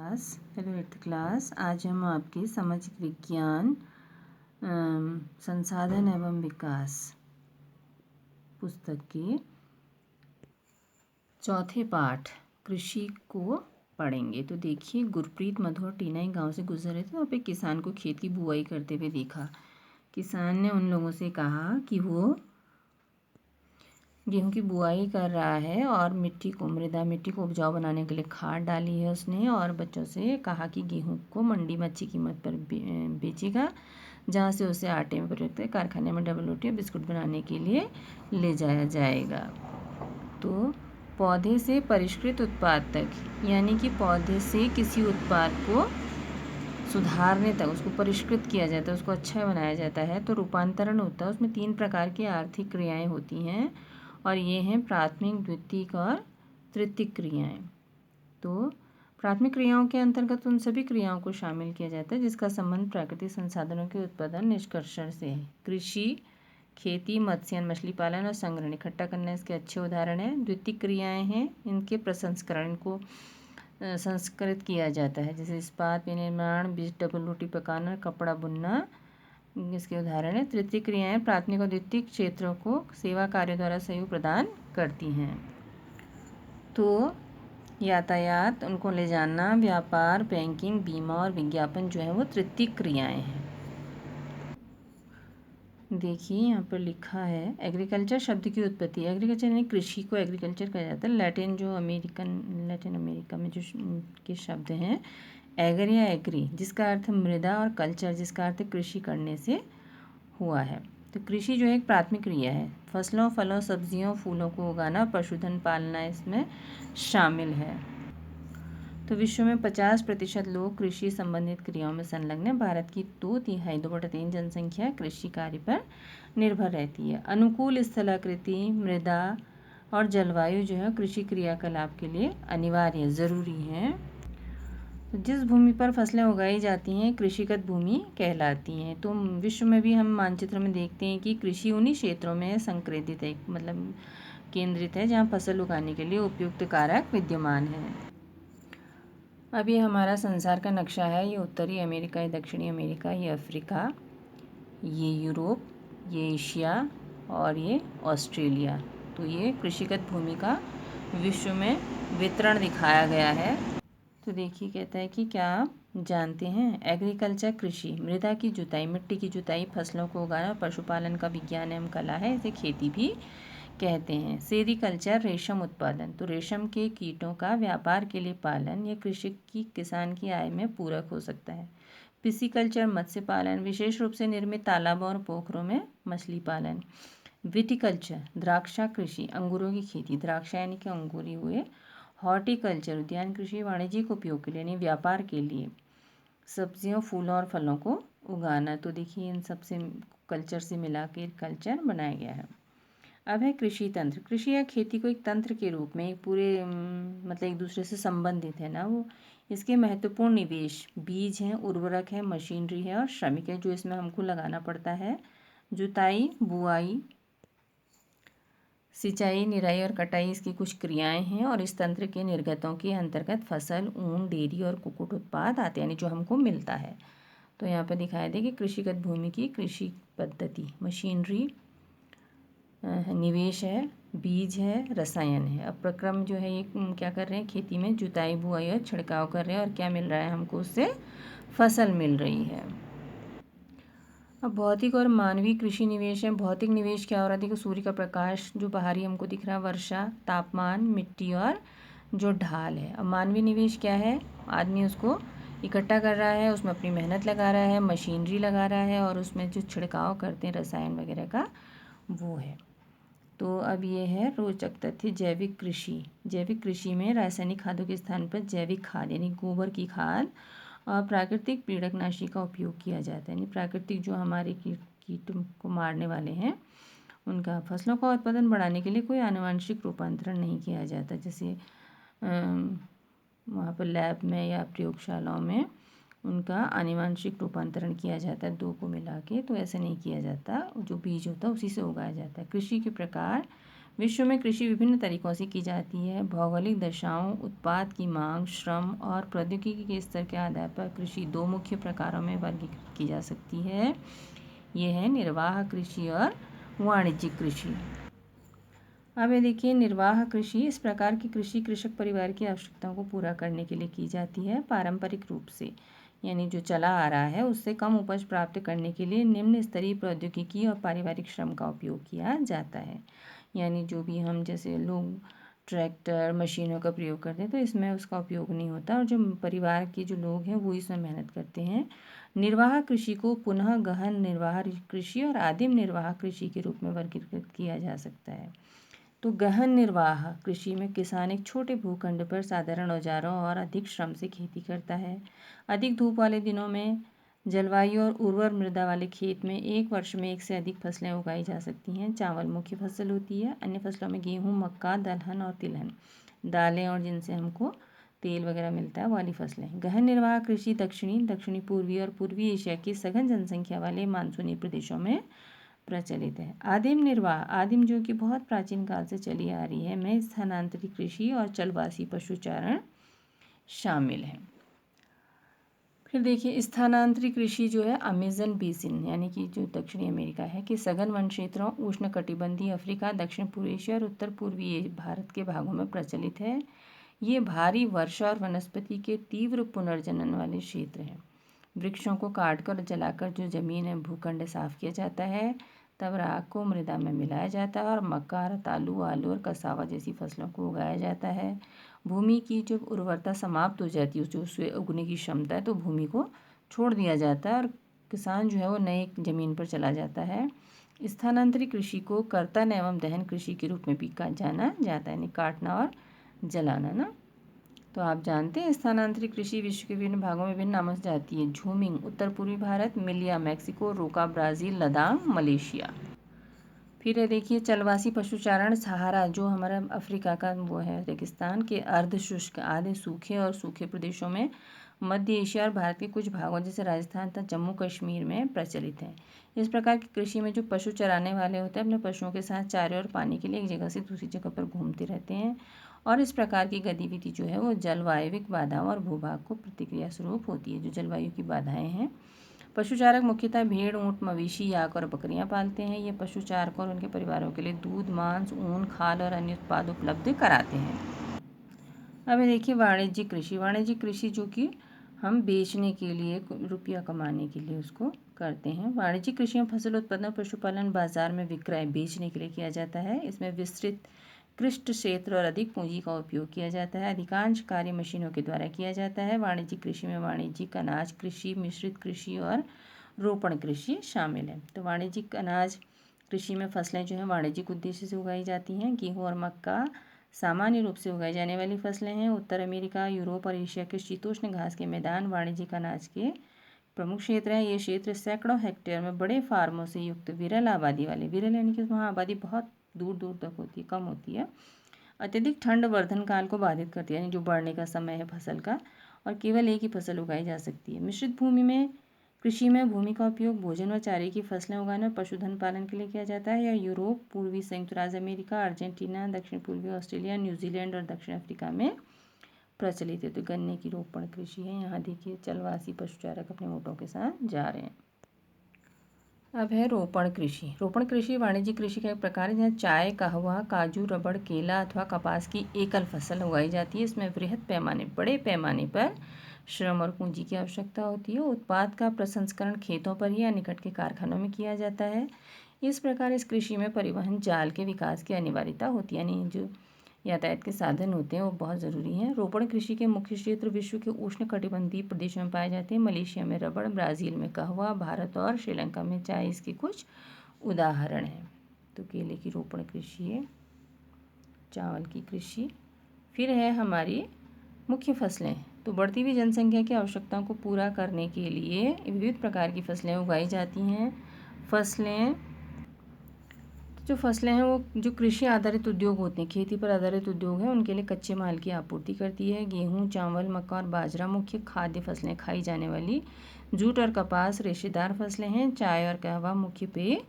Hello 8th class. आज हम आपके सामाजिक विज्ञान संसाधन एवं विकास पुस्तक के चौथे पाठ कृषि को पढ़ेंगे। तो देखिए, गुरप्रीत, मधु और टीना एक गांव से गुजर रहे थे। वहाँ पे एक किसान को खेत की बुआई करते हुए देखा। किसान ने उन लोगों से कहा कि वो गेहूं की बुआई कर रहा है और मिट्टी को उपजाऊ बनाने के लिए खाद डाली है उसने, और बच्चों से कहा कि गेहूं को मंडी में अच्छी कीमत पर बेचेगा, जहां से उसे आटे में परिवर्तित कर कारखाने में डबल रोटी और बिस्कुट बनाने के लिए ले जाया जाएगा। तो पौधे से परिष्कृत उत्पाद तक, यानी कि पौधे से किसी उत्पाद को सुधारने तक उसको परिष्कृत किया जाता है, उसको अच्छा बनाया जाता है, तो रूपांतरण होता है। उसमें 3 प्रकार की आर्थिक क्रियाएं होती हैं, और ये हैं प्राथमिक, द्वितीयक और तृतीयक क्रियाएं। तो प्राथमिक क्रियाओं के अंतर्गत उन सभी क्रियाओं को शामिल किया जाता है जिसका संबंध प्राकृतिक संसाधनों के उत्पादन निष्कर्षण से है। कृषि, खेती, मत्स्य मछली पालन और संग्रहण इकट्ठा करना इसके अच्छे उदाहरण हैं। द्वितीयक क्रियाएं हैं, इनके प्रसंस्करण को संस्कृत किया जाता है, जैसे इस्पात विनिर्माण, बीज डबल रोटी पकाना, कपड़ा बुनना, इसके उदाहरण है। तृतीय क्रियाएं प्राथमिक और द्वितीयक क्षेत्रों को सेवा कार्य द्वारा सहयोग प्रदान करती हैं। तो यातायात, उनको ले जाना, व्यापार, बैंकिंग, बीमा और विज्ञापन जो है वो तृतीयक क्रियाएं हैं। देखिए यहाँ पर लिखा है एग्रीकल्चर शब्द की उत्पत्ति। एग्रीकल्चर यानी कृषि को एग्रीकल्चर कहा जाता है। लैटिन अमेरिका में जो के शब्द हैं एगर या एग्री, जिसका अर्थ मृदा, और कल्चर जिसका अर्थ कृषि करने से हुआ है। तो कृषि जो है एक प्राथमिक क्रिया है। फसलों, फलों, सब्जियों, फूलों को उगाना, पशुधन पालना इसमें शामिल है। तो विश्व में 50% लोग कृषि संबंधित क्रियाओं में संलग्न हैं। भारत की 2/3 जनसंख्या कृषि कार्य पर निर्भर रहती है। अनुकूल स्थलाकृति, मृदा और जलवायु जो है कृषि क्रियाकलाप के लिए अनिवार्य ज़रूरी है। तो जिस भूमि पर फसलें उगाई जाती हैं कृषिगत भूमि कहलाती हैं। तो विश्व में भी हम मानचित्र में देखते हैं कि कृषि उन्हीं क्षेत्रों में संकेंद्रित है, मतलब केंद्रित है, जहाँ फसल उगाने के लिए उपयुक्त कारक विद्यमान है। अब ये हमारा संसार का नक्शा है। ये उत्तरी अमेरिका, ये दक्षिणी अमेरिका, ये अफ्रीका, ये यूरोप, ये एशिया और ये ऑस्ट्रेलिया। तो ये कृषिगत भूमि का विश्व में वितरण दिखाया गया है। तो देखिए, कहता है कि क्या आप जानते हैं एग्रीकल्चर कृषि मृदा की जुताई, मिट्टी की जुताई, फसलों को उगाना, पशुपालन का विज्ञान एवं कला है। इसे खेती भी कहते हैं। सेरीकल्चर रेशम उत्पादन, तो रेशम के कीटों का व्यापार के लिए पालन, यह कृषि की किसान की आय में पूरक हो सकता है। पिसीकल्चर मत्स्य पालन, विशेष रूप से निर्मित तालाबों और पोखरों में मछली पालन। विटिकल्चर द्राक्षा कृषि, अंगूरों की खेती, द्राक्षा यानी कि अंगूरी हुए। हॉर्टिकल्चर उद्यान कृषि, वाणिज्यिक उपयोग के लिए यानी व्यापार के लिए सब्जियों, फूलों और फलों को उगाना। तो देखिए, इन सबसे कल्चर से मिला के कल्चर बनाया गया है। अब है कृषि तंत्र। कृषि या खेती को एक तंत्र के रूप में एक पूरे मतलब एक दूसरे से संबंधित है ना वो। इसके महत्वपूर्ण निवेश बीज हैं, उर्वरक है, मशीनरी है और श्रमिक है जो इसमें हमको लगाना पड़ता है। जुताई, बुआई, सिंचाई, निराई और कटाई इसकी कुछ क्रियाएं हैं, और इस तंत्र के निर्गतों के अंतर्गत फसल, ऊन, डेयरी और कुक्कुट उत्पाद आते हैं, यानी जो हमको मिलता है। तो यहाँ पर दिखाया दे कि कृषिगत भूमि की कृषि पद्धति, मशीनरी, निवेश है, बीज है, रसायन है। अब प्रक्रम जो है ये क्या कर रहे हैं, खेती में जुताई, बुआई और छिड़काव कर रहे हैं, और क्या मिल रहा है हमको, उससे फसल मिल रही है। अब भौतिक और मानवीय कृषि निवेश है। भौतिक निवेश क्या हो रहा है, देखो सूर्य का प्रकाश जो बाहरी हमको दिख रहा है, वर्षा, तापमान, मिट्टी और जो ढाल है। अब मानवीय निवेश क्या है, आदमी उसको इकट्ठा कर रहा है, उसमें अपनी मेहनत लगा रहा है, मशीनरी लगा रहा है, और उसमें जो छिड़काव करते हैं रसायन वगैरह का, वो है। तो अब ये है रोचक तथ्य जैविक कृषि। जैविक कृषि में रासायनिक खादों के स्थान पर जैविक खाद यानी गोबर की खाद और प्राकृतिक पीड़कनाशी का उपयोग किया जाता है। यानी प्राकृतिक जो हमारे कीट को मारने वाले हैं उनका। फसलों का उत्पादन बढ़ाने के लिए कोई आनुवंशिक रूपांतरण नहीं किया जाता, जैसे वहाँ पर लैब में या प्रयोगशालाओं में उनका आनुवंशिक रूपांतरण किया जाता है 2 को मिला के। तो ऐसा नहीं किया जाता, जो बीज होता है उसी से उगाया जाता है। कृषि के प्रकार विश्व में कृषि विभिन्न तरीकों से की जाती है। भौगोलिक दशाओं, उत्पाद की मांग, श्रम और प्रौद्योगिकी के स्तर के आधार पर कृषि दो मुख्य प्रकारों में वर्गीकृत की जा सकती है। ये है निर्वाह कृषि और वाणिज्यिक कृषि। अब ये देखिए, निर्वाह कृषि इस प्रकार की कृषि कृषक परिवार की आवश्यकताओं को पूरा करने के लिए की जाती है। पारंपरिक रूप से, यानी जो चला आ रहा है, उससे कम उपज प्राप्त करने के लिए निम्न स्तरीय प्रौद्योगिकी और पारिवारिक श्रम का उपयोग किया जाता है। यानी जो भी हम जैसे लोग ट्रैक्टर, मशीनों का प्रयोग करते हैं, तो इसमें उसका उपयोग नहीं होता और जो परिवार के जो लोग हैं वो इसमें मेहनत करते हैं। निर्वाह कृषि को पुनः गहन निर्वाह कृषि और आदिम निर्वाह कृषि के रूप में वर्गीकृत किया जा सकता है। तो गहन निर्वाह कृषि में किसान एक छोटे भूखंड पर साधारण औजारों और अधिक श्रम से खेती करता है। अधिक धूप वाले दिनों में, जलवायु और उर्वर मृदा वाले खेत में एक वर्ष में एक से अधिक फसलें उगाई जा सकती हैं। चावल मुख्य फसल होती है। अन्य फसलों में गेहूँ, मक्का, दलहन और तिलहन, दालें और जिनसे हमको तेल वगैरह मिलता है, वाली फसलें। गहन निर्वाह कृषि दक्षिणी पूर्वी और पूर्वी एशिया की सघन जनसंख्या वाले मानसूनी प्रदेशों में प्रचलित है। आदिम निर्वाह, आदिम जो कि बहुत प्राचीन काल से चली आ रही है, में स्थानांतरित कृषि और चलवासी पशुचारण शामिल है। फिर देखिए, स्थानांतरित कृषि जो है अमेजन बेसिन, यानी कि जो दक्षिणी अमेरिका है कि सघन वन क्षेत्रों, उष्णकटिबंधीय अफ्रीका, दक्षिण पूर्व एशिया और उत्तर पूर्वी भारत के भागों में प्रचलित है। ये भारी वर्षा और वनस्पति के तीव्र पुनर्जनन वाले क्षेत्र हैं। वृक्षों को काटकर जलाकर जो जमीन है, भूखंड साफ किया जाता है, तब राख को मृदा में मिलाया जाता है और मक्का, रतालू, आलू और कसावा जैसी फसलों को उगाया जाता है। भूमि की जब उर्वरता समाप्त हो जाती है, जो उससे उगने की क्षमता है, तो भूमि को छोड़ दिया जाता है और किसान जो है वो नए जमीन पर चला जाता है। स्थानांतरित कृषि को कर्तन एवं दहन कृषि के रूप में भी जाना जाता है, यानी काटना और जलाना ना। तो आप जानते हैं स्थानांतरित कृषि विश्व के विभिन्न भागों में विभिन्न नामों से जाती है। झूमिंग उत्तर पूर्वी भारत, मिलिया मैक्सिको, रोका ब्राज़ील, लदाख मलेशिया। फिर देखिए, चलवासी पशुचारण सहारा, जो हमारा अफ्रीका का वो है रेगिस्तान के अर्ध शुष्क, आधे सूखे और सूखे प्रदेशों में, मध्य एशिया और भारत के कुछ भागों जैसे राजस्थान तथा जम्मू कश्मीर में प्रचलित है। इस प्रकार की कृषि में जो पशु चराने वाले होते हैं, अपने पशुओं के साथ चारे और पानी के लिए एक जगह से दूसरी जगह पर घूमते रहते हैं और इस प्रकार की गतिविधि जो है वो जलवायविक बाधाओं और भूभाग को प्रतिक्रिया स्वरूप होती है। जो जलवायु की बाधाएं हैं, पशुचारक मुख्यतः भेड़, ऊँट, मवेशी, याक और बकरियां पालते हैं। ये पशुचारकों और उनके परिवारों के लिए दूध, मांस, ऊन, खाल और अन्य उत्पाद उपलब्ध कराते हैं। अब देखिए, वाणिज्यिक कृषि। वाणिज्यिक कृषि जो कि हम बेचने के लिए, रुपया कमाने के लिए उसको करते हैं। वाणिज्यिक कृषि में फसल उत्पादन, पशुपालन, बाजार में विक्रय, बेचने के लिए किया जाता है। इसमें विस्तृत कृष्ट क्षेत्र और अधिक पूंजी का उपयोग किया जाता है। अधिकांश कार्य मशीनों के द्वारा किया जाता है। वाणिज्यिक कृषि में वाणिज्यिक अनाज कृषि, मिश्रित कृषि और रोपण कृषि शामिल है। तो वाणिज्यिक अनाज कृषि में फसलें जो हैं वाणिज्यिक उद्देश्य से उगाई जाती हैं। गेहूँ और मक्का सामान्य रूप से उगाई जाने वाली फसलें हैं। उत्तर अमेरिका, यूरोप और एशिया के शीतोष्ण घास के मैदान वाणिज्यिक अनाज के प्रमुख क्षेत्र हैं। ये क्षेत्र सैकड़ों हेक्टेयर में बड़े फार्मों से युक्त विरल आबादी वाले, विरल यानी कि वहाँ आबादी बहुत दूर दूर तक होती है, कम होती है, अत्यधिक ठंड वर्धन काल को बाधित करती है, यानी जो बढ़ने का समय है फसल का, और केवल एक ही फसल उगाई जा सकती है। मिश्रित भूमि में कृषि में भूमि का उपयोग भोजन व चारे की फसलें उगाने और पशुधन पालन के लिए किया जाता है। यह यूरोप, पूर्वी संयुक्त राज्य अमेरिका, अर्जेंटीना, दक्षिण पूर्वी ऑस्ट्रेलिया, न्यूजीलैंड और दक्षिण अफ्रीका में प्रचलित है। तो गन्ने की रोपण कृषि है। यहाँ देखिए, चलवासी पशुचारक अपने ऊँटों के साथ जा रहे हैं। अब है रोपण कृषि। रोपण कृषि वाणिज्यिक कृषि का एक प्रकार है जहाँ चाय, कहवा, काजू, रबड़, केला अथवा कपास की एकल फसल उगाई जाती है। इसमें बड़े पैमाने पर श्रम और पूंजी की आवश्यकता होती है। उत्पाद का प्रसंस्करण खेतों पर ही या निकट के कारखानों में किया जाता है। इस प्रकार इस कृषि में परिवहन जाल के विकास की अनिवार्यता होती है, यानी जो यातायात के साधन होते हैं वो बहुत ज़रूरी हैं। रोपण कृषि के मुख्य क्षेत्र विश्व के उष्णकटिबंधीय प्रदेशों में पाए जाते हैं। मलेशिया में रबड़, ब्राज़ील में कहवा, भारत और श्रीलंका में चाय इसके कुछ उदाहरण हैं। तो केले की रोपण कृषि है, चावल की कृषि। फिर है हमारी मुख्य फसलें। तो बढ़ती हुई जनसंख्या की आवश्यकताओं को पूरा करने के लिए विविध प्रकार की फसलें उगाई जाती हैं। जो फसलें हैं वो जो कृषि आधारित उद्योग होते हैं, खेती पर आधारित उद्योग हैं, उनके लिए कच्चे माल की आपूर्ति करती है। गेहूँ, चावल, मक्का और बाजरा मुख्य खाद्य फसलें खाई जाने वाली। जूट और कपास रेशेदार फसलें हैं। चाय और कहवा मुख्य पेय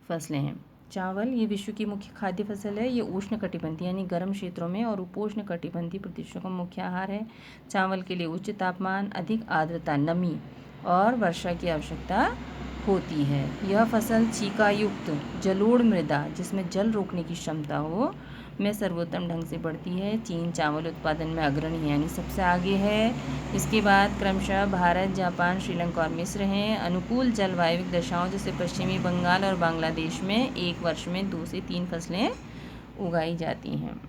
फसलें हैं। चावल ये विश्व की मुख्य खाद्य फसल है। ये उष्णकटिबंधीय यानी गर्म क्षेत्रों में और उपोष्ण कटिबंधीय प्रदेशों का मुख्य आहार है। चावल के लिए उच्च तापमान, अधिक आर्द्रता, नमी और वर्षा की आवश्यकता होती है। यह फसल छीका-युक्त जलोढ़ मृदा जिसमें जल रोकने की क्षमता हो में सर्वोत्तम ढंग से बढ़ती है। चीन चावल उत्पादन में अग्रणी है यानी सबसे आगे है। इसके बाद क्रमशः भारत, जापान, श्रीलंका और मिस्र हैं। अनुकूल जलवायु दशाओं जैसे पश्चिमी बंगाल और बांग्लादेश में एक वर्ष में 2 से 3 फसलें उगाई जाती हैं।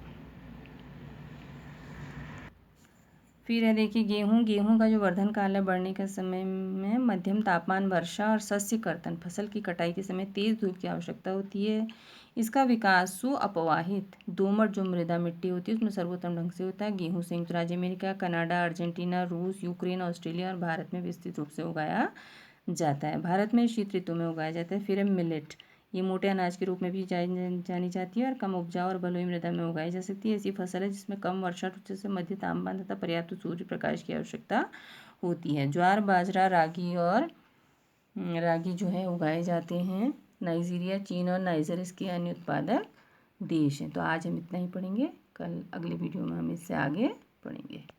फिर है देखिए गेहूं का जो वर्धन काल है, बढ़ने का समय में मध्यम तापमान, वर्षा और सस्य कर्तन, फसल की कटाई के समय तेज धूप की आवश्यकता होती है। इसका विकास सुअपवाहित दोमट जो मृदा मिट्टी होती है उसमें सर्वोत्तम ढंग से होता है। गेहूं संयुक्त राज्य अमेरिका, कनाडा, अर्जेंटीना, रूस, यूक्रेन, ऑस्ट्रेलिया और भारत में विस्तृत रूप से उगाया जाता है। भारत में शीत ऋतु में उगाया जाता है। फिर है मिलेट, ये मोटे अनाज के रूप में भी जानी जाती है और कम उपजाऊ और बलुई मृदा में उगाई जा सकती है। ऐसी फसल है जिसमें कम वर्षा ऋतु से मध्य तापमान तथा पर्याप्त सूर्य प्रकाश की आवश्यकता होती है। ज्वार, बाजरा, रागी जो है उगाए जाते हैं। नाइजीरिया, चीन और नाइजर इसके अन्य उत्पादक देश हैं। तो आज हम इतना ही पढ़ेंगे, कल अगले वीडियो में हम इससे आगे पढ़ेंगे।